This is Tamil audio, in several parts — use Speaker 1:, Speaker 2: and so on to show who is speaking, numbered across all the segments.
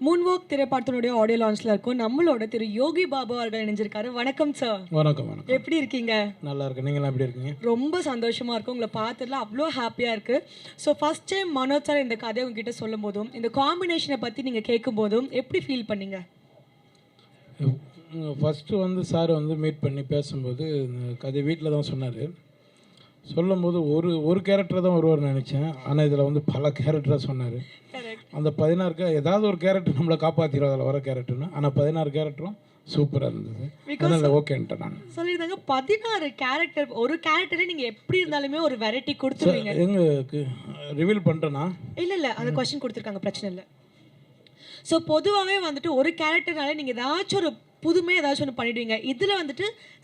Speaker 1: மூன்வாக் திரைப்படத்தினுடைய ஆடியோ லான்ச்ல இருக்கும். நம்மளோட திரு யோகி பாபு அவர்கள் இணைஞ்சிருக்காரு. வணக்கம் சார்.
Speaker 2: வணக்கம் வணக்கம்.
Speaker 1: எப்படி இருக்கீங்க?
Speaker 2: நல்லா இருக்கு. நீங்களாம் எப்படி இருக்கீங்க?
Speaker 1: ரொம்ப சந்தோஷமா இருக்கும். உங்களை பார்த்ததுல அவ்வளோ ஹாப்பியா இருக்கு. So first time Manoj sir இந்த கதையை உங்ககிட்ட சொல்லும் போதும் இந்த காம்பினேஷனை பத்தி நீங்க கேட்கும் போதும் எப்படி ஃபீல் பண்ணீங்க?
Speaker 2: ஃபஸ்ட்டு சார் மீட் பண்ணி பேசும்போது இந்த கதை வீட்டில் தான் சொன்னார். சொல்லும்போது ஒரு கேரக்டர் தான் வருவார்னு நினச்சேன். ஆனால் இதில் பல கேரக்டராக சொன்னார். அந்த 16 ஏதாவது ஒரு கேரக்டர் நம்மளை காப்பாற்றிடும் அதில் வர கேரக்டர்னு. ஆனால் 16 கேரக்டரும் சூப்பராக இருந்தது. அதனால் ஓகேன்ட்டேன் நான்.
Speaker 1: சொல்லியிருந்தாங்க 16 கேரக்டர். ஒரு கேரக்டரே நீங்கள் எப்படி இருந்தாலுமே ஒரு வெரைட்டி கொடுத்துருவீங்க.
Speaker 2: எங்களுக்கு ரிவீல் பண்ணுறேன்னா
Speaker 1: இல்லை அந்த கொஸ்டின் கொடுத்துருக்காங்க, பிரச்சனை இல்லை. ஸோ பொதுவாகவே ஒரு கேரக்டர்னாலே நீங்கள் ஏதாச்சும் ஒரு புதுமையாக ஏதாச்சும் ஒன்று பண்ணிடுவீங்க. இதில்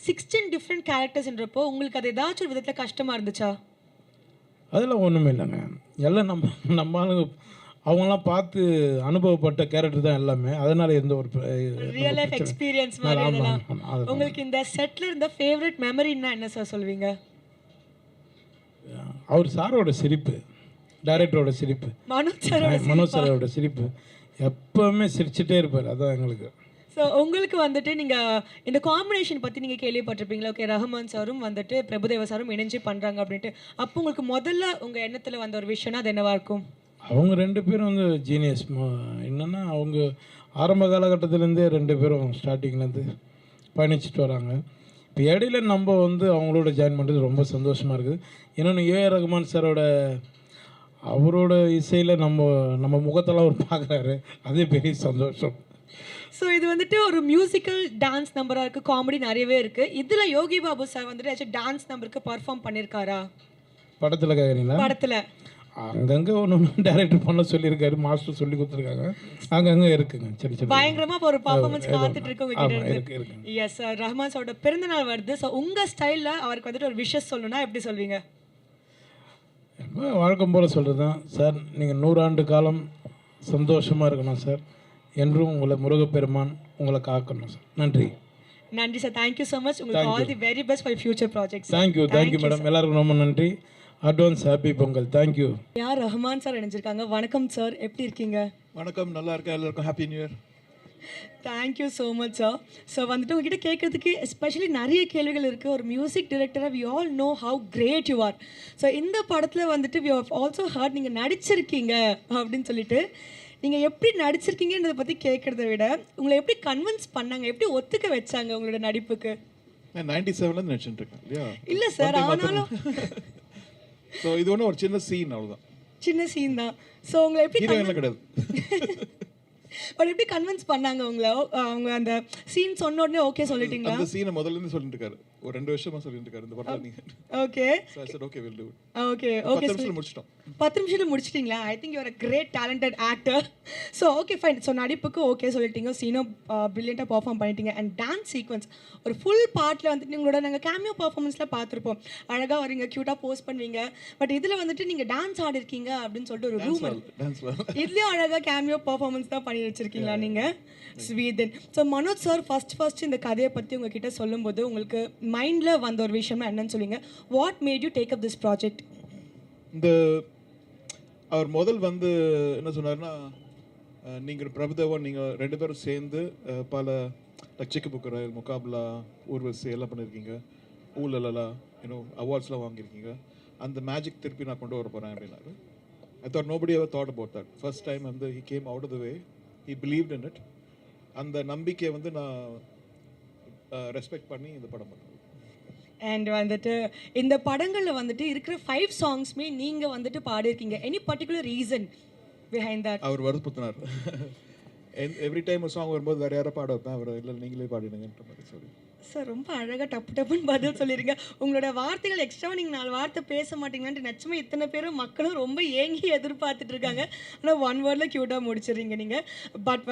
Speaker 1: 16 டிஃப்ரெண்ட் கேரக்டர்ஸ்ன்றப்போ உங்களுக்கு அது ஏதாச்சும் ஒரு விதத்தில் கஷ்டமாக இருந்துச்சா?
Speaker 2: அதெல்லாம் ஒன்றுமே இல்லைங்க. எல்லாம் நம்ம அவங்களாம் பார்த்து அனுபவப்பட்ட கேரக்டர் தான் எல்லாமே. அதனால எந்த ஒரு
Speaker 1: ரியல் லைஃப் எக்ஸ்பீரியன்ஸ் மாதிரி. உங்களுக்கு இந்த செட்டில் இருந்த ஃபேவரட் மெமரின்னா என்ன சார் சொல்வீங்க?
Speaker 2: அவர் சாரோட சிரிப்பு, டைரக்டரோட சிரிப்பு, மனோஜ் சாரோட சிரிப்பு, எப்பவுமே சிரிச்சுட்டே இருப்பார். அதான் எங்களுக்கு.
Speaker 1: ஸோ உங்களுக்கு நீங்கள் இந்த காம்பினேஷன் பற்றி நீங்கள் கேள்விப்பட்டிருப்பீங்களா? ஓகே, ரஹ்மான் சாரும் பிரபுதேவா சாரும் இணைஞ்சு பண்ணுறாங்க அப்படின்ட்டு. அப்போ உங்களுக்கு முதல்ல உங்கள் எண்ணத்தில் வந்த ஒரு விஷயம்னா அது என்னவா இருக்கும்?
Speaker 2: அவங்க 2 பேரும் ஜீனியஸ். என்னென்னா அவங்க ஆரம்ப காலகட்டத்திலேருந்தே 2 பேரும் ஸ்டார்டிங்லேருந்து பயணிச்சுட்டு வராங்க. இப்போ இடையில நம்ம அவங்களோட ஜாயின் பண்ணுறது ரொம்ப சந்தோஷமாக இருக்குது. இன்னொன்று ஏ ரஹ்மான் சாரோட அவரோட இசையில் நம்ம முகத்தெல்லாம் அவர் பார்க்குறாரு. அதே பெரிய சந்தோஷம்.
Speaker 1: ஸோ இது ஒரு மியூசிக்கல் டான்ஸ் நம்பராக இருக்குது, காமெடி நிறையவே இருக்குது. இதில் யோகி பாபு சார் டான்ஸ் நம்பருக்கு பர்ஃபார்ம் பண்ணியிருக்காரா?
Speaker 2: படத்தில் கேட்குறீங்களா?
Speaker 1: படத்தில்
Speaker 2: அங்கங்கே ஒன்று டைரக்டர் பண்ண சொல்லியிருக்காரு, மாஸ்டர் சொல்லி கொடுத்துருக்காங்க. அங்கங்கே இருக்குங்க. சரி சரி,
Speaker 1: பயங்கரமாக ஒரு பர்ஃபார்மன்ஸ் காத்துட்டு இருக்கு உங்ககிட்ட.
Speaker 2: இருக்கு.
Speaker 1: எஸ் சார், ரஹ்மான் சாரோட பிறந்த நாள் வருது. ஸோ உங்கள் ஸ்டைலில் அவருக்கு ஒரு விஷஸ் சொல்லணும்னா எப்படி சொல்வீங்க?
Speaker 2: வழக்கம் போல் சொல்கிறது தான் சார். நீங்கள் 100 ஆண்டு காலம் சந்தோஷமாக இருக்கணும் சார். என்றும் உங்களை முருகப்பெருமான் உங்களை காக்கணும் சார். நன்றி
Speaker 1: நன்றி சார். Thank you so much. உங்களுக்கு all the very best for future projects.
Speaker 2: Thank you madam. எல்லாருக்கும் ரொம்ப நன்றி. Advance happy Pongal. தேங்க்யூ.
Speaker 1: யார் ரஹ்மான் சார் இணைஞ்சிருக்காங்க. வணக்கம் சார், எப்படி இருக்கீங்க?
Speaker 3: வணக்கம், நல்லா இருக்கேன். எல்லாருக்கும் happy new year.
Speaker 1: Thank you so much sir. So உங்ககிட்ட கேட்கறதுக்கு எஸ்பெஷலி நிறைய கேள்விகள் இருக்குது. ஒரு மியூசிக் டிரெக்டராக we all know how great you are. So இந்த படத்தில் வி ஹவ் ஆல்சோ ஹர்ட் நீங்கள் நடிச்சிருக்கீங்க அப்படின்னு சொல்லிட்டு. நீங்கள் எப்படி நடிச்சிருக்கீங்கன்றதை பற்றி கேட்குறத விட உங்களை எப்படி கன்வின்ஸ் பண்ணாங்க, எப்படி ஒத்துக்க வச்சாங்க உங்களோட நடிப்புக்கு?
Speaker 3: 97ல நடிச்சுட்டு இருக்கேன் இல்லையா?
Speaker 1: இல்லை சார், ஆனாலும்
Speaker 3: ஸோ இது ஒன்று ஒரு சின்ன சீன், அவ்வளோதான்.
Speaker 1: சின்ன சீன் தான். ஸோ உங்களை எப்படி
Speaker 3: கிடையாது
Speaker 1: பட் எப்படி கன்வின்ஸ் பண்ணாங்க உங்களை? அவங்க அந்த சீன் சொன்ன உடனே ஓகே சொல்லிட்டீங்களா?
Speaker 3: அந்த சீனை முதல்ல இருந்து சொல்லிட்டு இருக்காரு, ஒரு 2 வருஷமா சொல்லிட்டு இருக்காரு இந்த படத்துல. நீங்க
Speaker 1: okay
Speaker 3: so I said okay will do it.
Speaker 1: Okay
Speaker 3: 10 நிமிஷத்துல முடிச்சிட்டோம்.
Speaker 1: 10 நிமிஷத்துல முடிச்சிட்டீங்களா? I think you are a great talented actor. So okay fine. So நடிப்புக்கு ஓகே சொல்லிட்டீங்க, சீனும் பிரில்லியண்டா பெர்ஃபார்ம் பண்ணிட்டீங்க. அண்ட் டான்ஸ் சீக்வென்ஸ் ஒரு ஃபுல் பார்ட்ல உங்களோட நாங்க கேமியோ பெர்ஃபார்மன்ஸ்ல பார்த்திருப்போம். அழகா வரீங்க, கியூட்டா போஸ்ட் பண்ணுவீங்க. பட் இதுல நீங்க டான்ஸ் ஆடி இருக்கீங்க அப்படின்னு சொல்லிட்டு ஒரு ரூமர். இதுலயும் அழகா கேமியோ பெர்ஃபார்மன்ஸ் தான் பண்ணி வச்சிருக்கீங்களா நீங்க? ஸ்வீதன். ஸோ மனோஜ் சார் ஃபர்ஸ்ட் இந்த கதையை பற்றி உங்ககிட்ட சொல்லும்போது உங்களுக்கு மைண்டில் வந்த ஒரு விஷயம்னா என்னன்னு சொல்லுங்க. What made you take up this project?
Speaker 3: இந்த அவர் முதல் என்ன சொன்னார்னா, நீங்கள் பிரபுதேவா நீங்கள் 2 பேரும் சேர்ந்து பல சிக்கு புக்கு ரயில், முகாபலா, ஊர்வசி எல்லாம் பண்ணியிருக்கீங்க, ஊழலா அவார்ட்ஸ்லாம் வாங்கியிருக்கீங்க. அந்த மேஜிக் திருப்பி நான் கொண்டு வர போகிறேன் அப்படின்னாரு. I thought nobody ever thought about that. First time he came out of the way, he believed in it. அந்த நம்பிக்கையை நான் ரெஸ்பெக்ட் பண்ணி இந்த படம் பண்ணேன்.
Speaker 1: அண்ட் இந்த படங்களில் இருக்கிற 5 சாங்ஸ்மே நீங்கள் பாடியிருக்கீங்க. Any particular reason behind that?
Speaker 3: அவர் வருத்தப்பட்டார். எவ்ரி டைம் ஒரு சாங் வரும்போது வேறு யாரை பாட வைப்பேன், அவர் இல்லை நீங்களே பாடிடுங்கன்ற மாதிரி சொல்லி.
Speaker 1: சார் ரொம்ப அழகாக டப்புன்னு பதில் சொல்லிடுங்க. உங்களோட வார்த்தைகள் எக்ஸ்ட்ராவாக நீங்கள் 4 வார்த்தை பேச மாட்டீங்களான்ட்டு நிச்சயமாக இத்தனை பேரும் மக்களும் ரொம்ப ஏங்கி எதிர்பார்த்துட்டு இருக்காங்க. ஆனால் 1 வேர்டில் க்யூட்டாக முடிச்சிடுறீங்க நீங்கள். பட்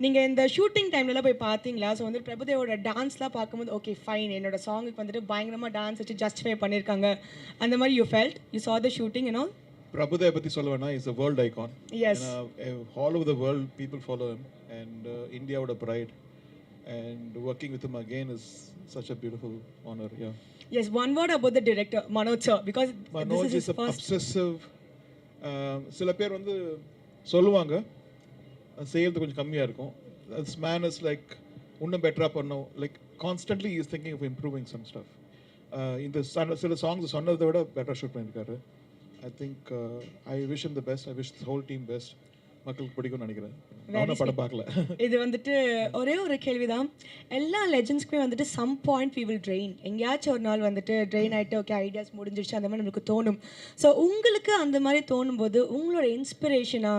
Speaker 1: நீங்கள் இந்த ஷூட்டிங் டைம்லலாம் போய் பார்த்தீங்களா? ஸோ பிரபுதேவோட டான்ஸ்லாம் பார்க்கும்போது ஓகே ஃபைன், என்னோட சாங்குக்கு பயங்கரமாக டான்ஸ் வச்சு ஜஸ்டிஃபை பண்ணியிருக்காங்க அந்த மாதிரி you felt? You saw the shooting, you know?
Speaker 3: Prabhudeva பற்றி சொல்ல வேணா, is a world icon.
Speaker 1: Yes.
Speaker 3: All over the world people follow him, and Indiaவோட pride. And working with him again is such a beautiful honor. Yeah.
Speaker 1: Yes, one word about the director Manoj sir, because
Speaker 3: Manoj
Speaker 1: this is his first
Speaker 3: obsessive. சில பேர் சொல்லுவாங்க செய்யறது கொஞ்சம் கம்மியாக இருக்கும். திஸ் மேன் இஸ் லைக் இன்னும் பெட்டராக பண்ணோம், like constantly is thinking of improving some stuff. இந்த சில சாங்ஸ் சொன்னதை விட பெட்டராக ஷூட் பண்ணியிருக்காரு. I think I wish him the best, I wish whole team best. மக்களுக்கு பிடிக்கும்னு நினைக்கிறேன். நான் படம் பார்க்கல.
Speaker 1: இது வந்துட்டு ஒரே ஒரு கேள்விதான். எல்லா லெஜெண்ட்ஸ்க்குமே வந்துட்டு some point we will train, எங்கேயாச்சும் ஒரு நாள் வந்துட்டு ட்ரெயின் ஆகிட்டு ஓகே ஐடியாஸ் முடிஞ்சிருச்சு அந்த மாதிரி நம்மளுக்கு தோணும். ஸோ உங்களுக்கு அந்த மாதிரி தோணும் போது உங்களோட இன்ஸ்பிரேஷனா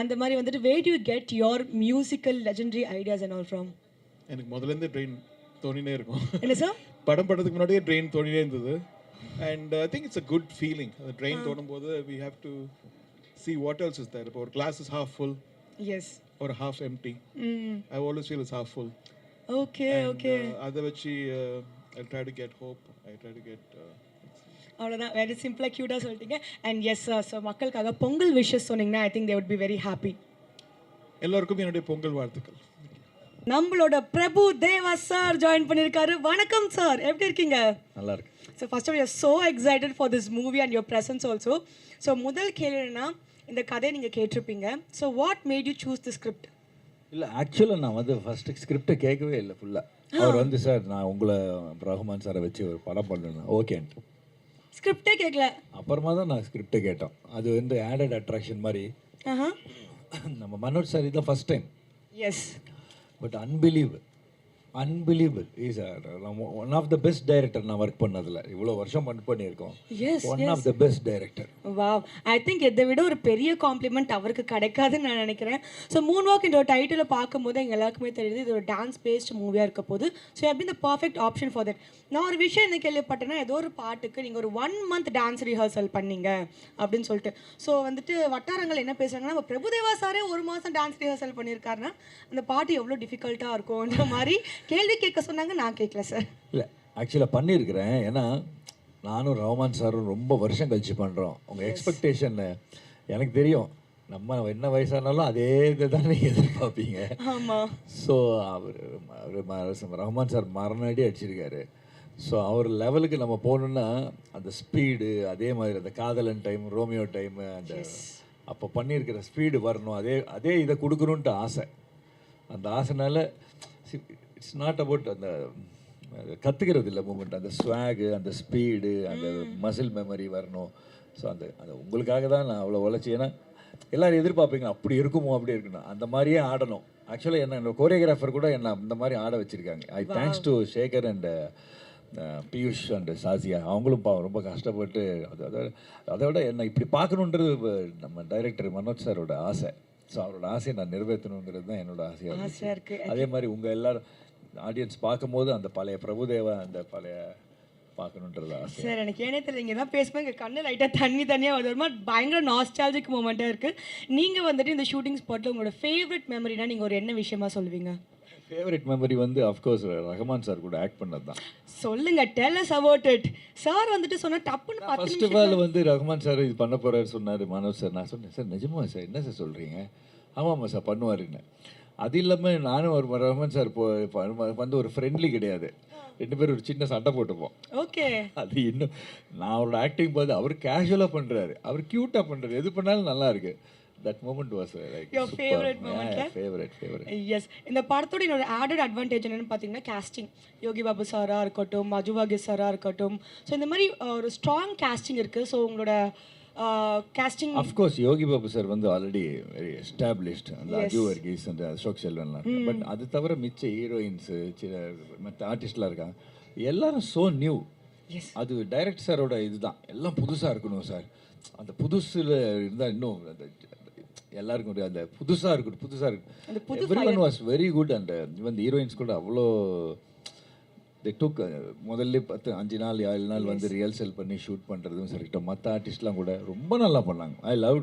Speaker 1: அந்த மாதிரி வந்துட்டு where do get your musical legendary ideas and all from?
Speaker 3: எனக்கு முதல்லேருந்து ட்ரெயின் தோணினே இருக்கும்.
Speaker 1: என்ன சார்?
Speaker 3: படம் படத்துக்கு முன்னாடியே ட்ரெயின் தோணினே இருந்தது. And I think it's a good feeling. அந்த ட்ரெயின் தோணும் போது we have to see what else is there. இப்போ ஒரு glass is half full,
Speaker 1: yes,
Speaker 3: or half empty. I always feel it's half full.
Speaker 1: Okay, and, okay.
Speaker 3: அதை வச்சு I try to get hope, I try to get
Speaker 1: அவ்வளோதான். வெரி சிம்பிளாக க்யூட்டாக சொல்லிட்டீங்க. அண்ட் எஸ் சார், ஸோ மக்களுக்காக பொங்கல் விஷஸ் சொன்னீங்கன்னா I think they would be very happy.
Speaker 3: எல்லாருக்கும் என்னுடைய பொங்கல் வாழ்த்துக்கள்.
Speaker 1: நம்மளோட பிரபு தேவா சார் ஜாயின் பண்ணியிருக்காரு. வணக்கம் சார், எப்படி இருக்கீங்க?
Speaker 4: நல்லா இருக்கு.
Speaker 1: So first of you so excited for this movie and your presence also. So முதல் கேள்வினா இந்த கதையை நீங்கள் கேட்டிருப்பீங்க. So what made you choose the script?
Speaker 4: இல்லை ஆக்சுவலாக நான் வந்து ஃபஸ்ட்டு ஸ்கிரிப்டை கேட்கவே இல்லை ஃபுல்லாக. அவர் வந்து சார் நான் உங்களை ரஹ்மான் சாரை வச்சு ஒரு படம் பண்ணணும் ஓகேன்ட்டு
Speaker 1: ஸ்கிரிப்டே கேட்கல.
Speaker 4: அப்புறமா தான் நான் ஸ்கிரிப்டை கேட்டோம். அது வந்து ஆடட் அட்ராக்ஷன் மாதிரி. நம்ம மனோஜ் சார் இதுதான் first time.
Speaker 1: Yes,
Speaker 4: but unbelievable is one of the best director நான் ஒர்க் பண்ணதில். இவ்வளோ வருஷம் பண்ணியிருக்கோம். One of the best director.
Speaker 1: Wow, I think இதை விட ஒரு பெரிய காம்ப்ளிமெண்ட் அவருக்கு கிடைக்காதுன்னு நான் நினைக்கிறேன். ஸோ மூன் வாக் இந்த ஒரு டைட்டிலை பார்க்கும்போது எங்கள் எல்லாருக்குமே தெரியுது இது ஒரு டான்ஸ் பேஸ்ட் மூவியாக இருக்க போது. ஸோ எப்படி இந்த பர்ஃபெக்ட் ஆப்ஷன் ஃபார் தட். நான் ஒரு விஷயம் என்ன கேள்விப்பட்டேன்னா ஏதோ ஒரு பாட்டுக்கு நீங்கள் ஒரு 1 month டான்ஸ் ரிஹர்சல் பண்ணீங்க அப்படின்னு சொல்லிட்டு. ஸோ வந்துட்டு வட்டாரங்கள் என்ன பேசுகிறாங்கன்னா நம்ம பிரபுதேவா சாரே 1 மாதம் டான்ஸ் ரிஹர்சல் பண்ணியிருக்காருன்னா அந்த பாட்டு எவ்வளோ டிஃபிகல்ட்டாக இருக்கும்ன்ற மாதிரி கேள்வி கேட்க சொன்னாங்க. நான் கேட்கல சார்.
Speaker 4: இல்லை ஆக்சுவலாக பண்ணியிருக்கிறேன். ஏன்னா நானும் ரஹ்மான் சாரும் ரொம்ப வருஷம் கழிச்சு பண்ணுறோம். உங்கள் எக்ஸ்பெக்டேஷன் எனக்கு தெரியும். நம்ம என்ன வயசானாலும் அதே இதை தான் நீங்கள் எதிர்பார்ப்பீங்க.
Speaker 1: ஆமாம்.
Speaker 4: ஸோ அவர் ரஹ்மான் சார் மரணடி அடிச்சிருக்காரு. ஸோ அவர் லெவலுக்கு நம்ம போகணுன்னா அந்த ஸ்பீடு, அதே மாதிரி அந்த காதலன் டைம், ரோமியோ டைமு, அந்த அப்போ பண்ணியிருக்கிற ஸ்பீடு வரணும். அதே இதை கொடுக்கணுன்ட்டு ஆசை. அந்த ஆசைனால இட்ஸ் நாட் அபவுட் அந்த கற்றுக்கிறது இல்லை மூமெண்ட், அந்த ஸ்வாகு, அந்த ஸ்பீடு, அந்த மசில் மெமரி வரணும். ஸோ அந்த உங்களுக்காக தான் நான் அவ்வளோ உழைச்சி. ஏன்னா எல்லோரும் எதிர்பார்ப்பீங்க அப்படி இருக்குமோ அப்படி இருக்கணும், அந்த மாதிரியே ஆடணும். ஆக்சுவலாக என்னோட கோரியோகிராஃபர் கூட என்ன அந்த மாதிரி ஆட வச்சுருக்காங்க. I thanks to Shekhar and Piyush and Sasia. அவங்களும் ரொம்ப கஷ்டப்பட்டு அதை விட என்னை இப்படி பார்க்கணுன்றது நம்ம டைரக்டர் மனோஜ் சாரோட ஆசை. ஸோ அவரோட ஆசையை நான் நிறைவேற்றணுங்கிறது தான் என்னோட ஆசையாக இருக்குது. அதே மாதிரி உங்கள் எல்லோரும் ஆடியன்ஸ் பார்க்கும்போது அந்த பழைய பிரபுதேவா அந்த பழைய பார்க்கணுன்றது ஆசை.
Speaker 1: சார் எனக்கு ஏனே தெரியல, இங்கே தான் பேசும்போது எங்கள் கண்ணு லைட்டாக தனியாக வருது. ஒரு மாதிரி பயங்கர நாஸ்டாலஜிக் மூமெண்ட்டாக இருக்குது. நீங்கள் வந்துட்டு இந்த ஷூட்டிங் ஸ்பாட்டில் உங்களோட ஃபேவரட் மெமரினா நீங்கள் ஒரு என்ன விஷயமா சொல்லுவீங்க?
Speaker 4: ஃபேவரட் மெமரி வந்து அஃப்கோர்ஸ் ரஹ்மான் சார் கூட ஆக்ட் பண்ணது தான்.
Speaker 1: சொல்லுங்க, tell us about it. Sir வந்துட்டு சொன்னா டப்புன்னு
Speaker 4: ஃபர்ஸ்ட் ஆஃப் ஆல் வந்து ரஹ்மான் சார் இது பண்ண போறாரு சொன்னார் மனோஜ் சார். நான் சொன்னேன் சார் நிஜமா சார் என்ன சார் சொல்கிறீங்க? ஆமாம்மா சார் பண்ணுவாருன்னு. அது இல்லாமல் நானும் ஒரு ரஹ்மான் சார் வந்து ஒரு ஃப்ரெண்ட்லி கிடையாது. 2 பேரும் ஒரு சின்ன சண்டை போட்டுப்போம்.
Speaker 1: ஓகே.
Speaker 4: அது இன்னும் நான் அவரோட ஆக்டிங் பார்த்து அவர் கேஷுவலாக பண்ணுறாரு, அவர் க்யூட்டாக பண்ணுறாரு, எது பண்ணாலும் நல்லா இருக்கு. That moment was like
Speaker 1: your super. Favorite moment.
Speaker 4: Yeah, favorite.
Speaker 1: Yes. இந்த படத்தோட இன்னொரு ஆடட் அட்வான்டேஜ் என்னன்னு பார்த்தீங்கன்னா காஸ்டிங். யோகி பாபு சாரா இருக்கட்டும், மஜுவாகி சாரா இருக்கட்டும். ஸோ இந்த மாதிரி ஒரு ஸ்ட்ராங் காஸ்டிங் இருக்குது. ஸோ உங்களோட costing
Speaker 4: of course Yogi Babu sir வந்து ஆல்ரெடி வெரி எஸ்டாப்ளிஷ்ட். அந்த அஜு வர்கீஸ் அந்த அசோக் செல்வன்லாம். பட் அது தவிர மிச்ச ஹீரோயின்ஸு மற்ற ஆர்டிஸ்ட்லாம் இருக்காங்க, எல்லாரும் ஸோ நியூ. அது டைரக்ட் சாரோட இதுதான், எல்லாம் புதுசாக இருக்கணும் சார். அந்த புதுசில் இருந்தால் இன்னும் அந்த எல்லாருக்கும் ஒரு அந்த புதுசாக இருக்கட்டும். Everyone was very good. And even heroines கூட அவ்வளோ தி டுக் முதல்ல 5 நாள் 7 நாள் வந்து ரிஹர்சல் பண்ணி ஷூட் பண்ணுறதும் சரிக்கிட்டோம். மற்ற ஆர்டிஸ்ட்லாம் கூட ரொம்ப நல்லா பண்ணாங்க. I love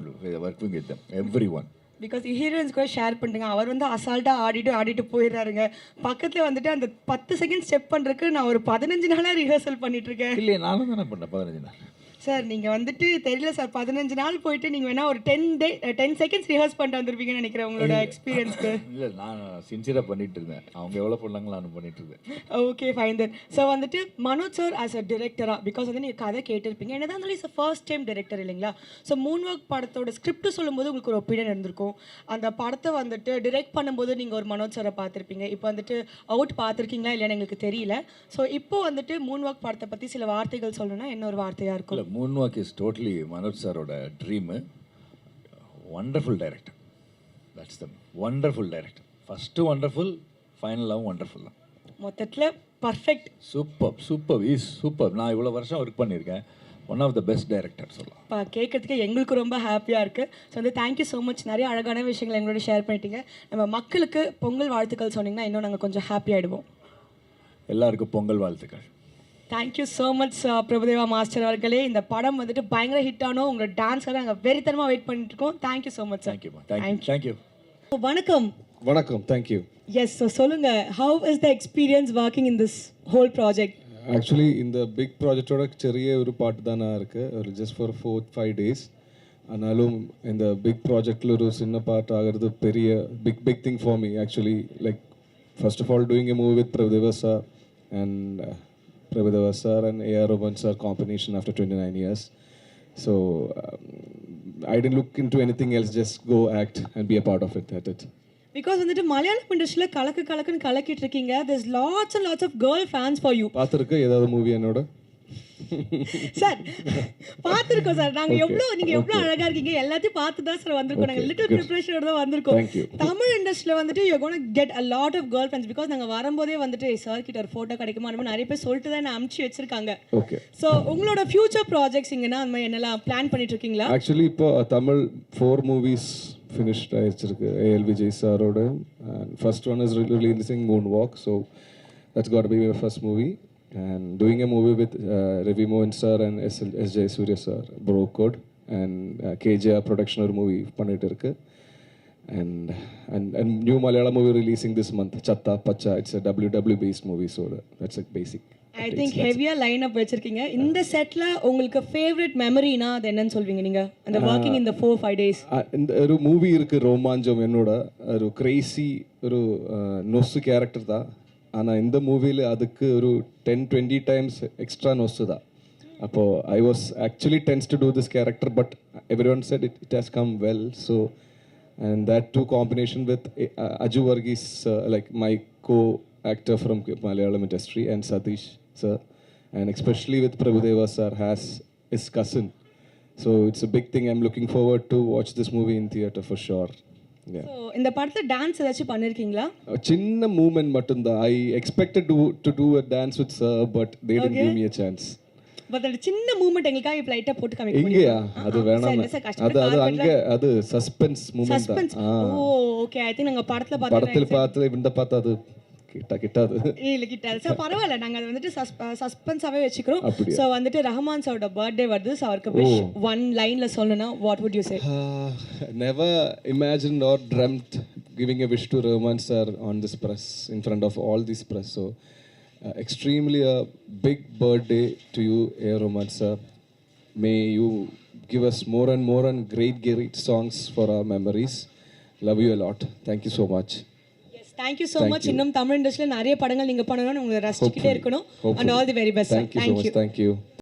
Speaker 4: working with them everyone.
Speaker 1: Because heroines கூட ஷேர் பண்ணுங்க. அவர் வந்து அசால்ட்டாக ஆடிட்டு போயிடுறாருங்க. பக்கத்தில் வந்துட்டு அந்த 10 செகண்ட் ஸ்டெப் பண்ணுறதுக்கு நான் ஒரு 15 நாளாக ரிஹர்சல் பண்ணிட்டு இருக்கேன்.
Speaker 4: இல்லையே நானும் தானே பண்ணேன் 15 நாள்.
Speaker 1: சார் நீங்கள் வந்துட்டு தெரியல சார் 15 நாள் போயிட்டு நீங்கள் வேணா ஒரு 10 செகண்ட்ஸ் ரிஹர்ஸ் பண்ணிட்டு வந்திருப்பீங்கன்னு நினைக்கிறேன் உங்களோட எக்ஸ்பீரியன்ஸ்க்கு.
Speaker 4: இல்லை நான் சின்சியராக பண்ணிட்டு இருந்தேன், அவங்க எவ்வளோ பண்ணாங்களோ நான் பண்ணிட்டு இருந்தேன்.
Speaker 1: Okay fine then. ஸோ வந்துட்டு மனோஜ் சார் ஆஸ் அ டிரெக்டராக, பிகாஸ் வந்து நீங்கள் கதை கேட்டிருப்பீங்க, என்னதான் இருந்தாலும் இஸ் ஃபர்ஸ்ட் டைம் டிரெக்டர் இல்லைங்களா? ஸோ மூன் ஒர்க் படத்தோட ஸ்கிரிப்ட் சொல்லும்போது உங்களுக்கு ஒரு ஒப்பீனியன் இருந்திருக்கும். அந்த படத்தை வந்துட்டு டிரெக்ட் பண்ணும்போது நீங்கள் ஒரு மனோஜ் சாரை பார்த்துருப்பீங்க. இப்போ வந்துட்டு அவுட் பார்த்துருக்கீங்களா இல்லைன்னு எங்களுக்கு தெரியல. ஸோ இப்போ வந்துட்டு மூன் ஒர்க் படத்தை பற்றி சில வார்த்தைகள் சொல்லணும்னா என்ன ஒரு வார்த்தையாக இருக்கும்?
Speaker 4: இல்லை, Moon Walk is totally Manoj சாரோட dream. Wonderful director, that's the wonderful director. First wonderful, ஃபைனலாகவும் வண்டர்ஃபுல் தான்.
Speaker 1: மொத்தத்தில் பர்ஃபெக்ட்.
Speaker 4: Super is super. நான் இவ்வளோ வருஷம் ஒர்க் பண்ணியிருக்கேன், one of the best director சொல்லலாம்.
Speaker 1: இப்போ கேட்கறதுக்கு எங்களுக்கு ரொம்ப ஹாப்பியாக இருக்குது. ஸோ வந்து தேங்க்யூ ஸோ மச், நிறைய அழகான விஷயங்கள் எங்களோட ஷேர் பண்ணிட்டீங்க. நம்ம மக்களுக்கு பொங்கல் வாழ்த்துக்கள் சொன்னீங்கன்னா இன்னும் நாங்கள் கொஞ்சம் ஹாப்பி ஆகிடுவோம்.
Speaker 4: எல்லாருக்கும் பொங்கல் வாழ்த்துக்கள்.
Speaker 1: Thank you so much Prabhudeva master அவர்களே. இந்த படம் வந்துட்டு பயங்கர ஹிட் ஆனோம். உங்களோட டான்ஸ்க்காக நாங்கள் வெறித்தனமாக வெயிட் பண்ணிட்டு இருக்கோம். Thank you so much sir.
Speaker 4: Thank you.
Speaker 1: வணக்கம்.
Speaker 5: வணக்கம், தேங்க்யூ.
Speaker 1: எஸ், ஸோ சொல்லுங்கள், how is the experience working in this whole project?
Speaker 5: Actually இந்த பிக் ப்ராஜெக்டோட செறிய ஒரு பாட்டு தானே இருக்குது, ஒரு ஜஸ்ட் ஃபார் 4-5 days. ஆனாலும் இந்த பிக் ப்ராஜெக்டில் ஒரு சின்ன பார்ட் ஆகிறது பெரிய big thing for me actually. Like first of all doing a movie with Prabhudeva sir and Prabhudeva sir and A.R. Rahman sir combination after 29 years. So I didn't look into anything else, just go act and be a part of it. That's it.
Speaker 1: Because வந்துட்டு மலையாளம் இண்டஸ்ட்ரியில் கலக்குன்னு கலக்கிட்டு இருக்கீங்க. there's lots and lots of girl fans for you.
Speaker 5: பார்த்துருக்கு ஏதாவது மூவி என்னோட?
Speaker 1: சார் பார்த்துருக்கோம் சார். நீங்கள் எவ்வளோ அழகாக இருக்கீங்க எல்லாத்தையும் பார்த்து தான் சார் வந்திருக்கோம். நாங்கள் லிட்டில் ப்ரிப்பரேஷனோட தான் வந்திருக்கோம். தமிழ் இண்டஸ்ட்ரியில் வந்துட்டு you gonna get a lot of girlfriends. Because நாங்கள் வரும்போதே வந்துட்டு சார் கிட்ட ஒரு ஃபோட்டோ கிடைக்குமா அந்த மாதிரி நிறைய பேர் சொல்லிட்டு தான் என்ன அனுப்பிச்சு வச்சிருக்காங்க.
Speaker 5: ஓகே.
Speaker 1: ஸோ உங்களோட ஃபியூச்சர் ப்ராஜெக்ட்ஸ் இங்கன்னா அந்த மாதிரி என்னெல்லாம் பிளான் பண்ணிட்டு இருக்கீங்களா?
Speaker 5: ஆக்சுவலி இப்போ Tamil 4 movies finished ஆயிடுச்சிருக்கு A.L. Vijay சாரோட. First one is releasing Moonwalk, so that's got to be my first movie. And doing a movie with Ravi Mohan sir and S. J. Surya sir, Bro Code, and KJR production or movie பண்ணிட்டு இருக்கு. And new Malayalam movie releasing this month, Chatta Pacha. It's a WW based movie, so that's a basic.
Speaker 1: I think ஹெவியாக லைன் அப் வச்சிருக்கீங்க. இந்த செட்டில் உங்களுக்கு ஃபேவரட் மெமரினா அது என்னன்னு சொல்வீங்க நீங்கள் அந்த ஒர்க்கிங் இந்த 4-5 days?
Speaker 5: இந்த ஒரு மூவி இருக்குது ரோமாஞ்சம், என்னோட ஒரு கிரேசி ஒரு நொஸ்ஸு கேரக்டர் தான். ஆனால் இந்த மூவியில் அதுக்கு ஒரு 10-20 times எக்ஸ்ட்ரா நொஸ்ஸு தான். அப்போது I was actually tense to do this character, but everyone said it has come well. So and that too combination with Aju Varghese, like my co-actor from Malayalam industry, and Satish sir, and especially with Prabhudeva sir has his cousin. So it's a big thing. I'm looking forward to watch this movie in theater for sure. Yeah.
Speaker 1: So இந்த படத்துல டான்ஸ் ஏதாச்சும் பண்ணிருக்கீங்களா?
Speaker 5: சின்ன மூமெண்ட் மட்டும்தான். I expected to do a dance with sir, but they didn't give me a chance.
Speaker 1: But அந்த சின்ன மூமெண்ட் எங்களுக்காக இப்ப லைட்டா போட்டு காமிக்க
Speaker 5: முடியுமா? அது வேணாம். அது அங்க அது சஸ்பென்ஸ் மூமெண்ட் தான்.
Speaker 1: ஓ ஓகே. ஐ திங்க் நாங்க படத்துல
Speaker 5: பார்த்து இந்த பார்த்தா அது கிட்டாது.
Speaker 1: இல்ல கிட்டாது. சோ பரவாயில்ல, நாங்க அதை வந்துட்டு சஸ்பென்ஸாவே வச்சுக்கிறோம். சோ வந்துட்டு ரஹ்மான் சாரோட பர்த்டே வருது. சோ அவருக்கு விஷ் ஒன் லைன்ல சொல்லணும்னா what would you say?
Speaker 5: Never imagined or dreamt giving a wish to Rahman sir on this press, in front of all this press. So extremely a big birthday to you, A. Rahman sir. May you give us more and great songs for our memories. Love you a lot. Thank you so much.
Speaker 1: Thank you so much. இன்னும் தமிழ் இண்டஸ்ட்ரியில் நிறைய படங்கள் நீங்கள் பண்ணணும்னு உங்களை ரசிச்சுக்கிட்டே இருக்கணும். And all the very best.
Speaker 5: Thank you so much. Thank you.